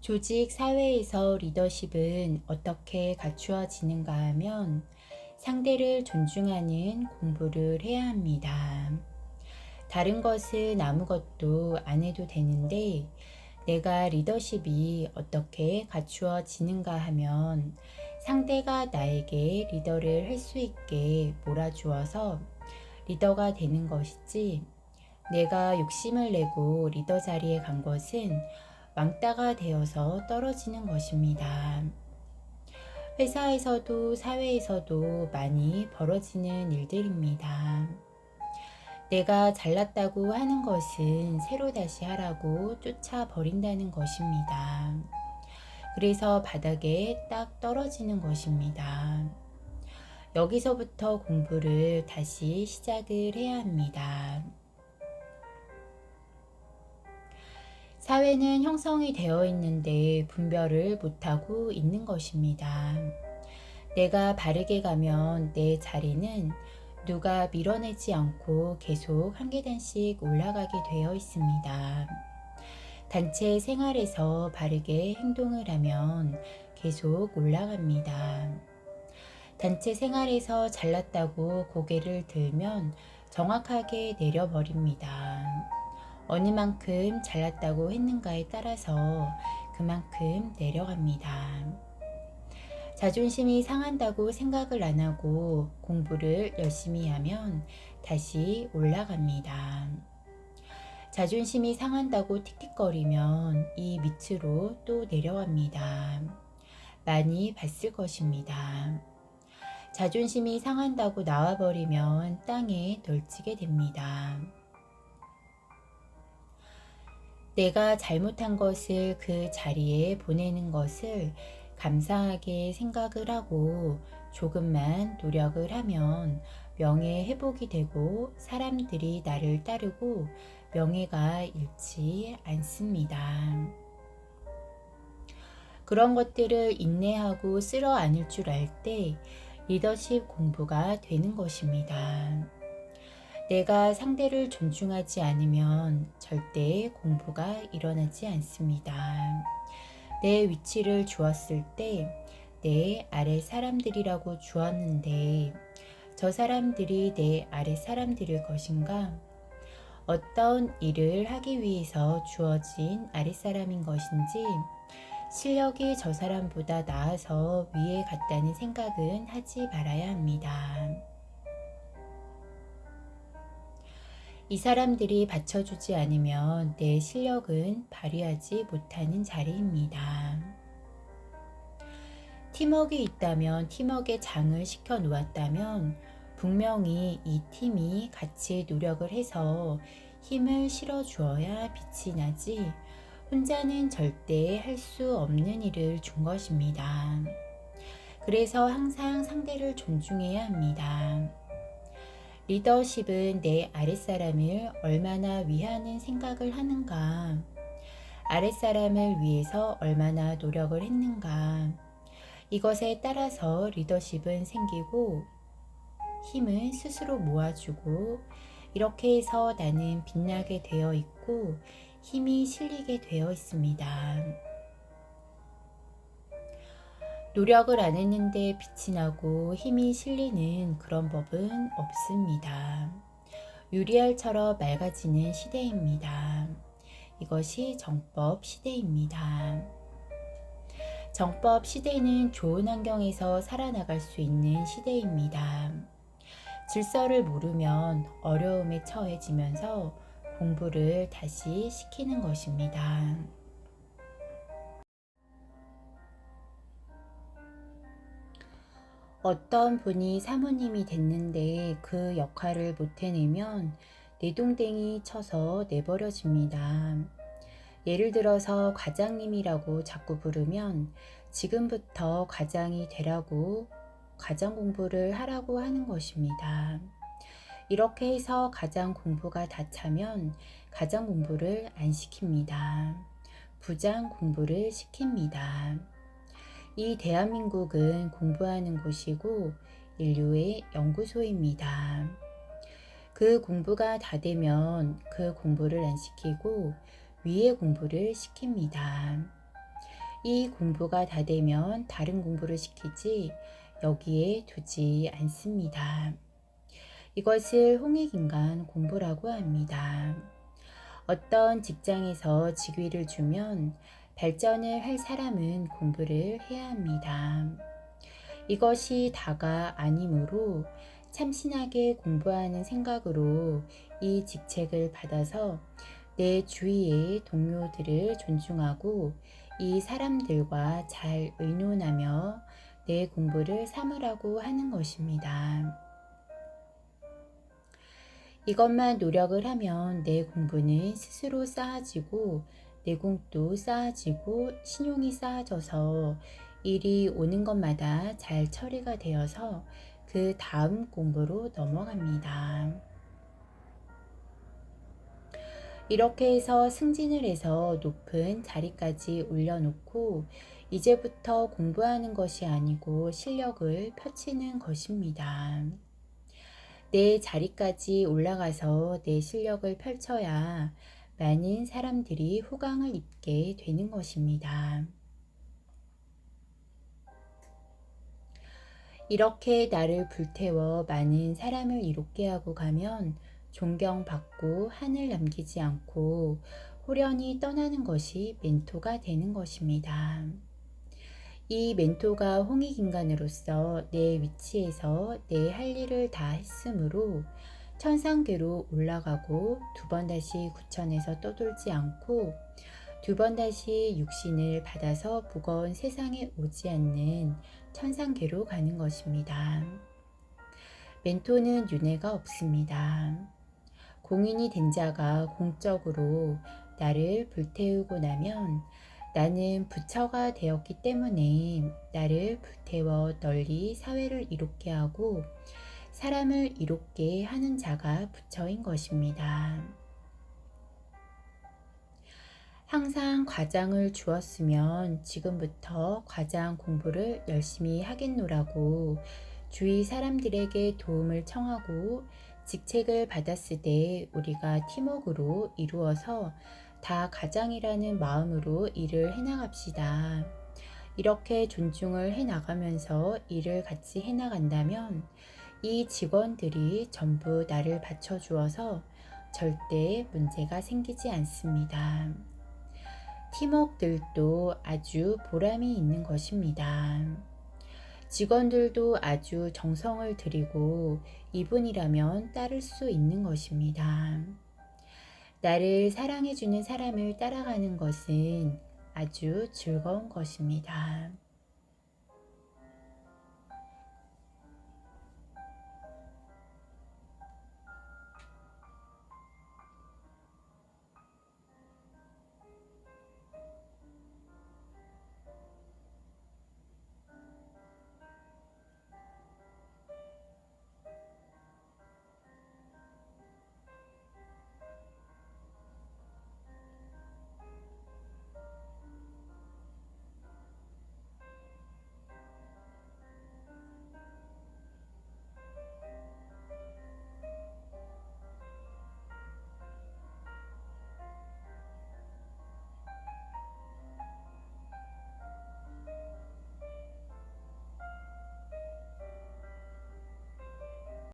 조직 사회에서 리더십은 어떻게 갖추어지는가 하면 상대를 존중하는 공부를 해야 합니다. 다른 것은 아무것도 안 해도 되는데 내가 리더십이 어떻게 갖추어지는가 하면 상대가 나에게 리더를 할 수 있게 몰아주어서 리더가 되는 것이지, 내가 욕심을 내고 리더 자리에 간 것은 왕따가 되어서 떨어지는 것입니다. 회사에서도 사회에서도 많이 벌어지는 일들입니다. 내가 잘났다고 하는 것은 새로 다시 하라고 쫓아버린다는 것입니다. 그래서 바닥에 딱 떨어지는 것입니다. 여기서부터 공부를 다시 시작을 해야 합니다. 사회는 형성이 되어 있는데 분별을 못하고 있는 것입니다. 내가 바르게 가면 내 자리는 누가 밀어내지 않고 계속 한 계단씩 올라가게 되어 있습니다. 단체 생활에서 바르게 행동을 하면 계속 올라갑니다. 단체 생활에서 잘났다고 고개를 들면 정확하게 내려버립니다. 어느 만큼 잘났다고 했는가에 따라서 그만큼 내려갑니다. 자존심이 상한다고 생각을 안 하고 공부를 열심히 하면 다시 올라갑니다. 자존심이 상한다고 틱틱거리면 이 밑으로 또 내려갑니다. 많이 봤을 것입니다. 자존심이 상한다고 나와버리면 땅에 널치게 됩니다. 내가 잘못한 것을 그 자리에 보내는 것을 감사하게 생각을 하고 조금만 노력을 하면 명예 회복이 되고 사람들이 나를 따르고 명예가 잃지 않습니다. 그런 것들을 인내하고 쓸어 안을 줄 알 때 리더십 공부가 되는 것입니다. 내가 상대를 존중하지 않으면 절대 공부가 일어나지 않습니다. 내 위치를 주었을 때 내 아래 사람들이라고 주었는데 저 사람들이 내 아래 사람들일 것인가? 어떤 일을 하기 위해서 주어진 아랫사람인 것인지 실력이 저 사람보다 나아서 위에 갔다는 생각은 하지 말아야 합니다. 이 사람들이 받쳐주지 않으면 내 실력은 발휘하지 못하는 자리입니다. 팀워크가 있다면 팀워크에 장을 시켜 놓았다면 분명히 이 팀이 같이 노력을 해서 힘을 실어 주어야 빛이 나지 혼자는 절대 할 수 없는 일을 준 것입니다. 그래서 항상 상대를 존중해야 합니다. 리더십은 내 아랫사람을 얼마나 위하는 생각을 하는가, 아랫사람을 위해서 얼마나 노력을 했는가, 이것에 따라서 리더십은 생기고 힘을 스스로 모아주고 이렇게 해서 나는 빛나게 되어 있고 힘이 실리게 되어 있습니다. 노력을 안 했는데 빛이 나고 힘이 실리는 그런 법은 없습니다. 유리알처럼 맑아지는 시대입니다. 이것이 정법 시대입니다. 정법 시대는 좋은 환경에서 살아나갈 수 있는 시대입니다. 질서를 모르면 어려움에 처해지면서 공부를 다시 시키는 것입니다. 어떤 분이 사모님이 됐는데 그 역할을 못 해내면 내동댕이 쳐서 내버려집니다. 예를 들어서 과장님이라고 자꾸 부르면 지금부터 과장이 되라고 과장 공부를 하라고 하는 것입니다. 이렇게 해서 과장 공부가 다 차면 과장 공부를 안 시킵니다. 부장 공부를 시킵니다. 이 대한민국은 공부하는 곳이고 인류의 연구소입니다. 그 공부가 다 되면 그 공부를 안 시키고 위의 공부를 시킵니다. 이 공부가 다 되면 다른 공부를 시키지 여기에 두지 않습니다. 이것을 홍익인간 공부라고 합니다. 어떤 직장에서 직위를 주면 발전을 할 사람은 공부를 해야 합니다. 이것이 다가 아니므로 참신하게 공부하는 생각으로 이 직책을 받아서 내 주위의 동료들을 존중하고 이 사람들과 잘 의논하며 내 공부를 삼으라고 하는 것입니다. 이것만 노력을 하면 내 공부는 스스로 쌓아지고 내공도 쌓아지고 신용이 쌓아져서 일이 오는 것마다 잘 처리가 되어서 그 다음 공부로 넘어갑니다. 이렇게 해서 승진을 해서 높은 자리까지 올려놓고 이제부터 공부하는 것이 아니고 실력을 펼치는 것입니다. 내 자리까지 올라가서 내 실력을 펼쳐야 많은 사람들이 호강을 입게 되는 것입니다. 이렇게 나를 불태워 많은 사람을 이롭게 하고 가면 존경받고 한을 남기지 않고 호련히 떠나는 것이 멘토가 되는 것입니다. 이 멘토가 홍익인간으로서 내 위치에서 내 할 일을 다 했으므로 천상계로 올라가고 두 번 다시 구천에서 떠돌지 않고 두 번 다시 육신을 받아서 무거운 세상에 오지 않는 천상계로 가는 것입니다. 멘토는 윤회가 없습니다. 공인이 된 자가 공적으로 나를 불태우고 나면 나는 부처가 되었기 때문에 나를 불태워 널리 사회를 이롭게 하고 사람을 이롭게 하는 자가 부처인 것입니다. 항상 과장을 주었으면 지금부터 과장 공부를 열심히 하겠노라고 주위 사람들에게 도움을 청하고 직책을 받았을 때 우리가 팀워크로 이루어서 다 과장이라는 마음으로 일을 해나갑시다. 이렇게 존중을 해나가면서 일을 같이 해나간다면 이 직원들이 전부 나를 받쳐주어서 절대 문제가 생기지 않습니다. 팀워크들도 아주 보람이 있는 것입니다. 직원들도 아주 정성을 들이고 이분이라면 따를 수 있는 것입니다. 나를 사랑해주는 사람을 따라가는 것은 아주 즐거운 것입니다.